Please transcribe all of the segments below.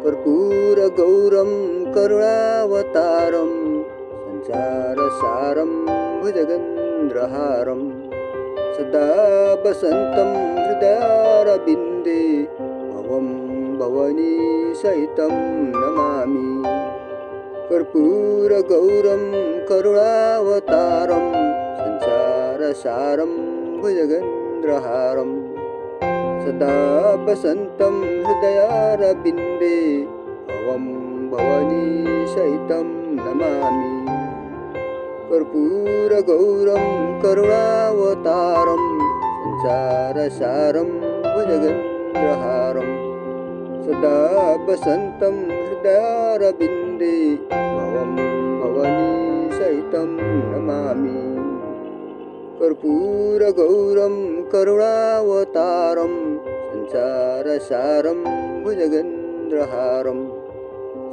कर्पूरगौरं करुणावतारं संसारसारं भुजगेन्द्रहारं सदा वसन्तं हृदयारविन्दे भवं भवानी सहितं नमामि। कर्पूरगौरं करुणावतारं संसारसारं भुजगेन्द्रहारं सदा वसन्तं हृदयारविन्दे भवं भवानी सहितं नमामि। कर्पूरगौरं करुणावतारं संसारसारं भुजगेन्द्रहारं सदा वसन्तं हृदयारविन्दे भवं भवानी सहितं नमामि। कर्पूरगौरं करुणावतारं संसारसारं भुजगेन्द्रहारं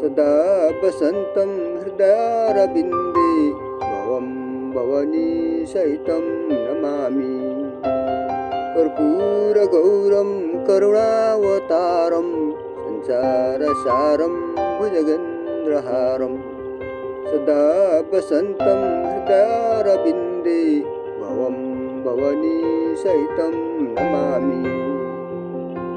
सदा वसन्तं हृदयारविन्दे भवं भवानी सहितं नमामि। कर्पूरगौरं करुणावतारं संसारसारं भुजगेन्द्रहारं सदा वसन्तं हृदयारविन्दे भवं भवानी सहितं नमामि।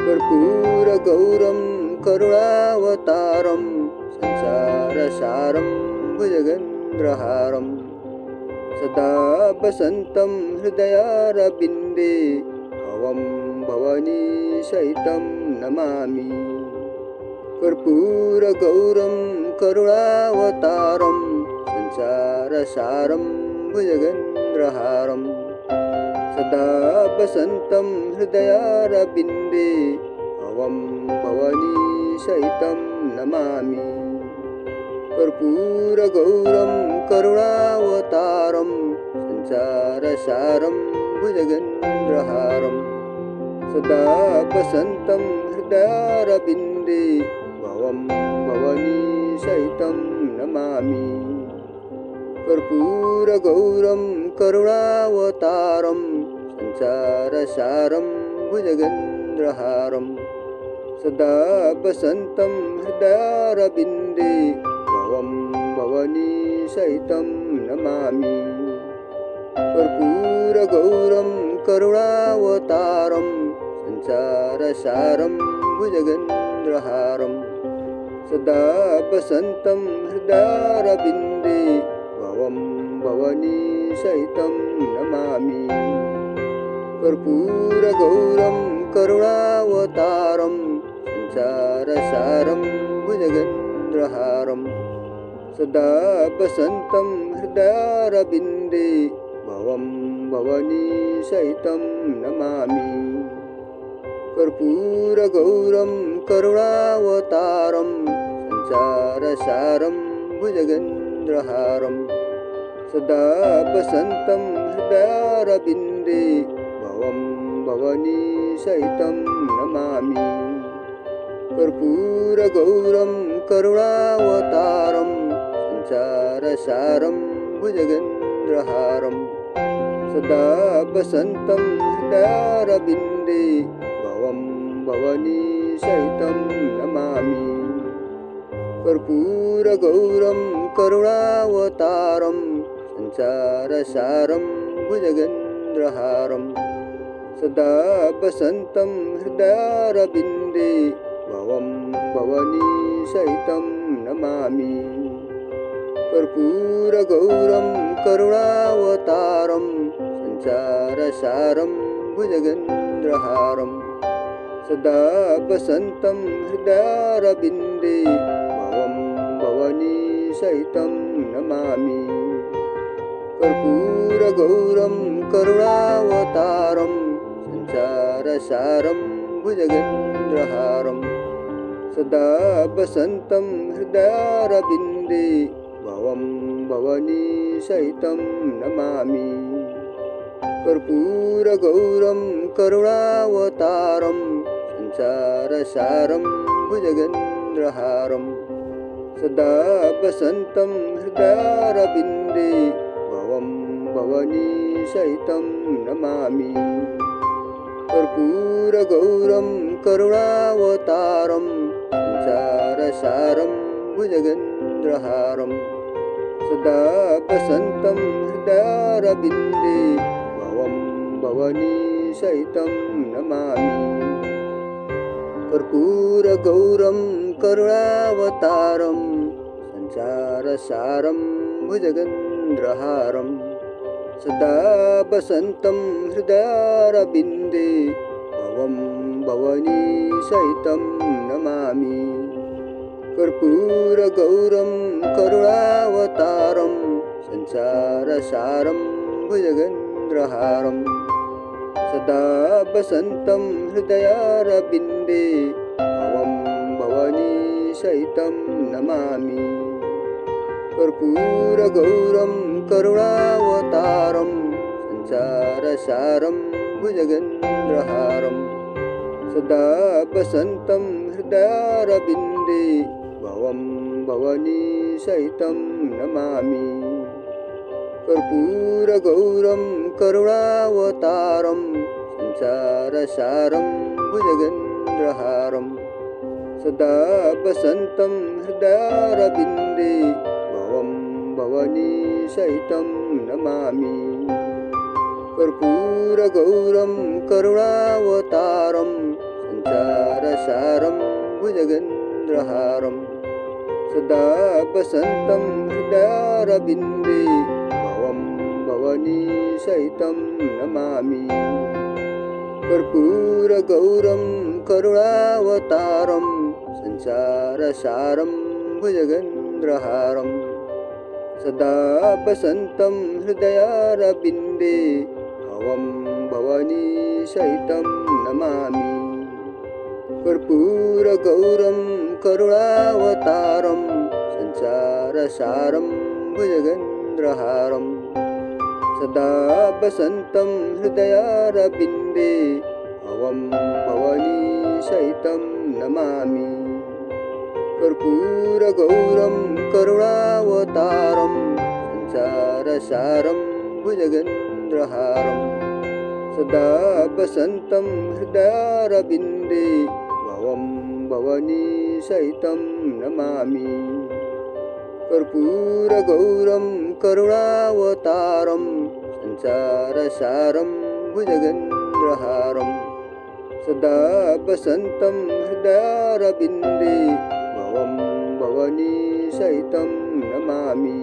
कर्पूरगौरं करुणावतारं संसारसारं भुजगेन्द्रहारं सदा वसन्तं हृदयारविन्दे भवं भवानी सहितं नमामि। कर्पूरगौरं करुणावतारं संसारसारं भुजगेन्द्रहारं सदा वसन्तं हृदयारविन्दे भवं भवानी सहितं नमामि। कर्पूरगौरं करुणावतारं संसारसारं भुजगेन्द्रहारं सदा वसन्तं हृदयारविन्दे भवं भवानी सहितं नमामि। कर्पूरगौरं करुणावतारं संसारसारं भुजगेन्द्रहारं सदा वसन्तं हृदयारविन्दे भवं भवानी सहितं नमामि। कर्पूरगौरं करुणावतारं संसारसारं भुजगेन्द्रहारं सदा वसन्तं हृदयारविन्दे भवं भवानी सहितं नमामि। कर्पूरगौरं करुणावतारं संसारसारं भुजगेन्द्रहारं सदा वसन्तं हृदयारविन्दे भवं भवानी सहितं नमामि। कर्पूरगौरं करुणावतारं संसारसारं भुजगेन्द्रहारं सदा वसन्तं हृदयारविन्दे भवं भवानी सहितं नमामि। कर्पूरगौरं करुणावतारं संसारसारं भुजगेन्द्रहारं सदा वसन्तं हृदयारविन्दे भवं भवानी सहितं नमामि। कर्पूरगौरं करुणावतारं संसारसारं भुजगेन्द्रहारं सदा वसन्तं हृदयारविन्दे भवं भवानी सहितं नमामि। कर्पूरगौरं करुणावतारं संसारसारं भुजगेन्द्रहारं सदा वसन्तं हृदयारविन्दे भवं भवानी सहितं नमामि। कर्पूरगौरं करुणावतारं संसारसारं भुजगेन्द्रहारं सदा वसन्तं हृदयारविन्दे भवं भवानी सहितं नमामि। कर्पूरगौरं करुणावतारं संसारसारं भुजगेन्द्रहारं सदा वसन्तं हृदयारविन्दे भवं भवानी सहितं नमामि। कर्पूरगौरं करुणावतारं संसार संसारसारं भुजगेन्द्रहारं सदा वसन्तं हृदयारविन्दे भवं भवनीसहितं नमामि कर्पूरगौरं करुणावतारं संसारसारं भुजगेन्द्रहारं सदा वसन्तं हृदयारविन्दे भवं भवनीसहितं नमामि कर्पूरगौरं करुणावतारं संसारसारं भुजगेन्द्रहारं सदा वसन्तं हृदयारविन्दे भवं भवनीसहितं नमामि कर्पूरगौरं करुणावतारं संसारसारं भुजगेन्द्रहारं सदा वसन्तं हृदयारविन्दे भवं भवनीसहितं नमामि कर्पूरगौरं करुणावतारं संसारसारं भुजगेन्द्रहारं सदा वसन्तं हृदयारविन्दे भवं भवनीसहितं नमामि कर्पूरगौरं करुणावतारं संसारसारं भुजगेन्द्रहारं सदा वसन्तं हृदयारविन्दे भवं भवनीसहितं नमामि कर्पूरगौरं करुणावतारं संसारसारं भुजगेन्द्रहारं सदा वसन्तं हृदयारविन्दे भवं भवनीसहितं नमामि कर्पूरगौरं करुणावतारं संसारसारं भुजगेन्द्रहारं सदा वसन्तं हृदयारविन्दे भवं भवनीसहितं नमामि कर्पूरगौरं करुणावतारं संसारसारं भुजगेन्द्रहारं सदा वसन्तं हृदयारविन्दे भवं भवनीसहितं नमामि कर्पूरगौरं करुणावतारं संसारसारं भुजगेन्द्रहारं सदा वसन्तं हृदयारविन्दे भवं भवनीसहितं नमामि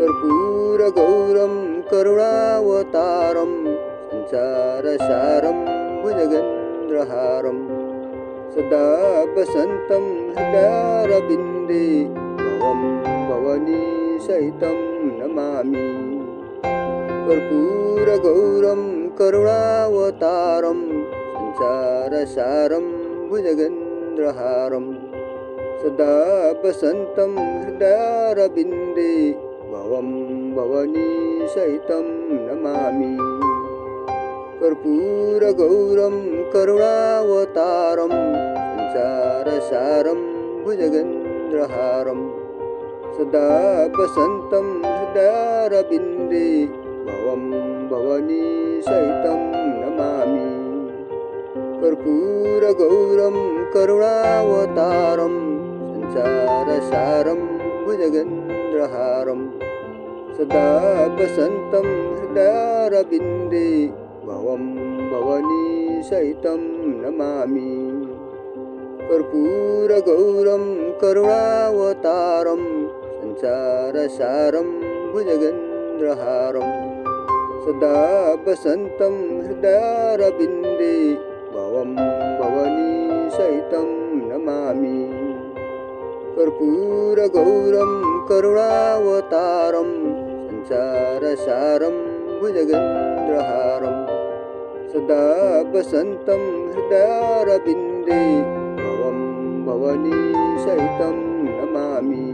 कर्पूरगौरं करुणावतारं संसारसारं भुजगेन्द्रहारं सदा वसन्तं हृदयारविन्दे भवं भवनीसहितं नमामि कर्पूरगौरं करुणावतारं संसारसारं भुजगेन्द्रहारं सदा वसन्तं हृदयारविन्दे भवं भवनीसहितं नमामि कर्पूरगौरं करुणावतारं संसारसारं भुजगेन्द्रहारं सदा वसन्तं हृदयारविन्दे भवं भवनीसहितं नमामि कर्पूरगौरं करुणावतारं संसारसारं भुजगेन्द्रहारं सदा वसन्तं हृदयारविन्दे भवं भवनीसहितं नमामि कर्पूरगौरं करुणावतारं संसारसारं भुजगेन्द्रहारं सदा वसन्तं हृदयारविन्दे भवं भवनीसहितं नमामि कर्पूरगौरं करुणावतारं संसारसारं भुजगेन्द्रहारं सदा वसन्तं हृदयारविन्दे भवं भवनीसहितं नमामि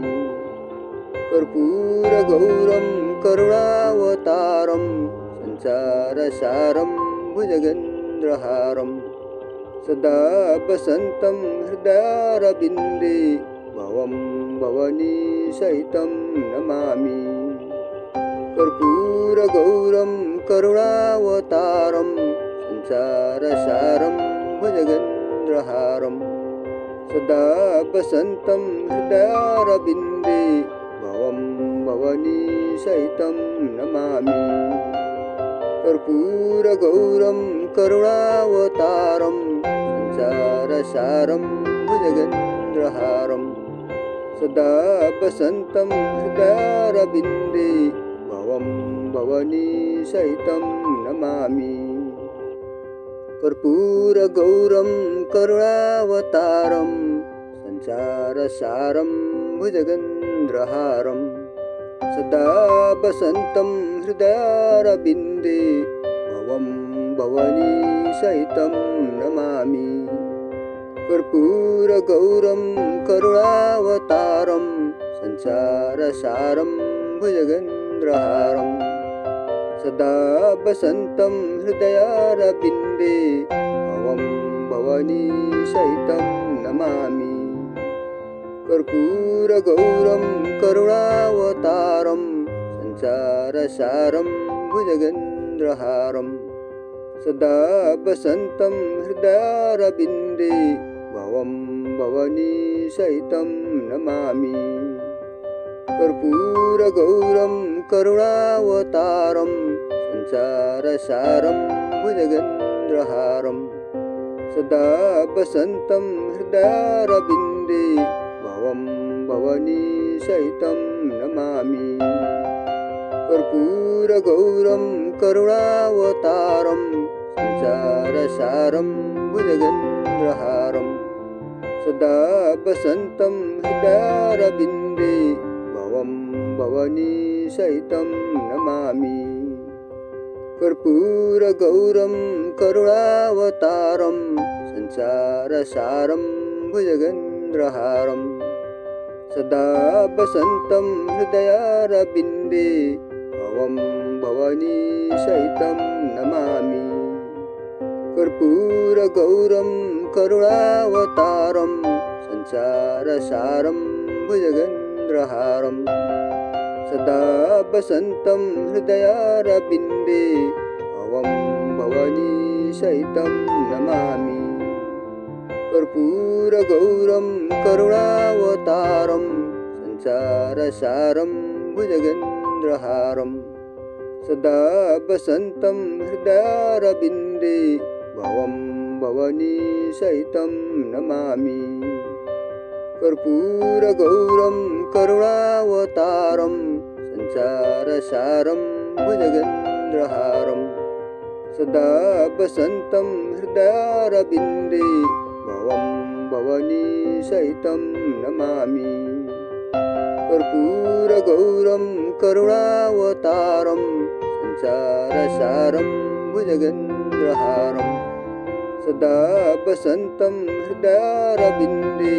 कर्पूरगौरं करुणावतारं संसारसारं भुजगेन्द्रहारं सदा वसन्तं हृदयारविन्दे भवं भवनीसहितं नमामि कर्पूरगौरं करुणावतारं संसारसारं भुजगेन्द्रहारं सदा वसन्तं हृदयारविन्दे भवं भवनीसहितं नमामि। कर्पूरगौरं करुणावतारं संसारसारं भुजगेन्द्रहारं सदा वसन्तं हृदयारविन्दे भवं भवनीसहितं नमामि। कर्पूरगौरं करुणावतारं संसारसारं भुजगेन्द्रहारं सदा वसन्तं हृदयारविन्दे भवं भवनीसहितं नमामि। कर्पूरगौरं करुणावतारं संसारसारं भुजगेन्द्रहारं सदा वसन्तं हृदयारविन्दे भवं भवनीसहितं नमामि। कर्पूरगौरं करुणावतारं संसारसारं भुजगेन्द्रहारं सदा वसन्तं हृदयारविन्दे भवं भवनीसहितं नमामि। कर्पूरगौरं करुणावतारं संसारसारं भुजगेन्द्रहारं सदा वसन्तं हृदयारविन्दे भवं भवनीसहितं नमामि। कर्पूरगौरं करुणावतारं संसारसारं भुजगेन्द्रहारं सदा वसन्तं हृदयारविन्दे भवं भवनीसहितं नमामि। कर्पूरगौरं करुणावतारं संसारसारं भुजगेन्द्रहारं सदा वसन्तं हृदयारविन्दे भवं भवनीसहितं नमामि। कर्पूरगौरं करुणावतारं संसारसारं भुजगेन्द्रहारं सदा वसन्तं हृदयारविन्दे भवं भवनीसहितं नमामि। कर्पूरगौरं करुणावतारं संसारसारं भुजगेन्द्रहारं सदा वसन्तं हृदयारविन्दे भवं भवनीसहितं नमामि। कर्पूरगौरं करुणावतारं संसारसारं भुजगेन्द्रहारं सदा वसन्तं हृदयारविन्दे भवं भवनीसहितं नमामि। कर्पूरगौरं करुणावतारं संसारसारं भुजगेन्द्रहारं सदा वसन्तं हृदयारविन्दे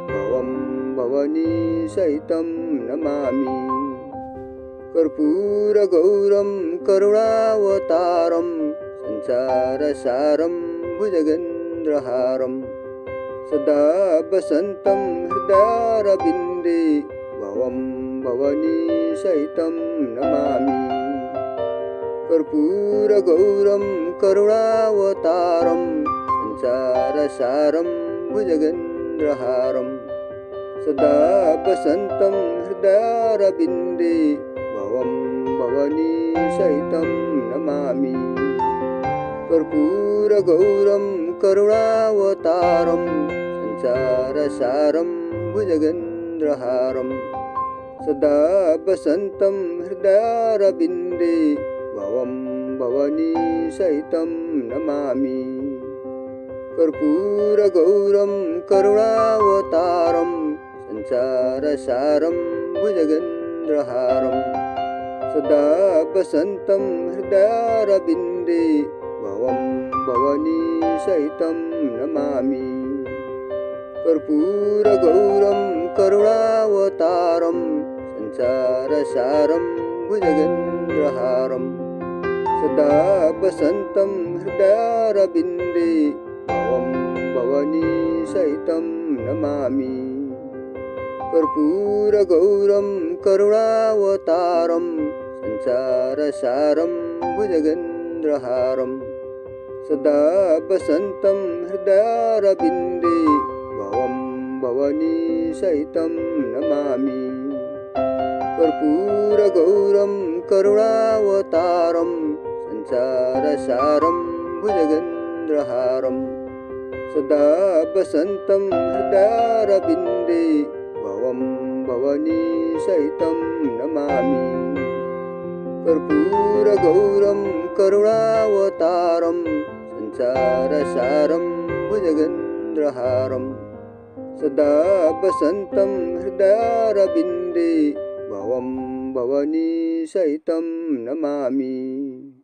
भवं भवनीसहितं नमामि। कर्पूरगौरं करुणावतारं संसारसारं भुजगेन्द्रहारं सदा वसन्तं हृदयारविन्दे भवं भवनीसहितं नमामि। कर्पूरगौरं करुणावतारं संसारसारं भुजगेन्द्रहारं सदा वसन्तं हृदयारविन्दे भवं भवनीसहितं नमामि। कर्पूरगौरं करुणावतारं संसारसारं भुजगेन्द्रहारं सदा वसन्तं हृदयारविन्दे भवं भवनीसहितं नमामि। कर्पूरगौरं करुणावतारं संसारसारं भुजगेन्द्रहारं सदा वसन्तं हृदयारविन्दे भवं भवनीसहितं नमामि। कर्पूरगौरं करुणावतारं संसारसारं भुजगेन्द्रहारं सदा वसन्तं हृदयारविन्दे भवं भवनीसहितं नमामि। कर्पूरगौरं करुणावतारं संसारसारं भुजगेन्द्रहारं सदा वसन्तं हृदयारविन्दे भवं भवनीसहितं नमामि कर्पूरगौरं करुणावतारं संसारसारं भुजगेन्द्रहारं सदा वसन्तं हृदयारविन्दे भवं भवनीसहितं नमामि कर्पूरगौरं करुणावतारं संसारसारं भुजगेन्द्रहारं सदा वसन्तं हृदयारविन्दे भवं भवनीसहितं नमामि।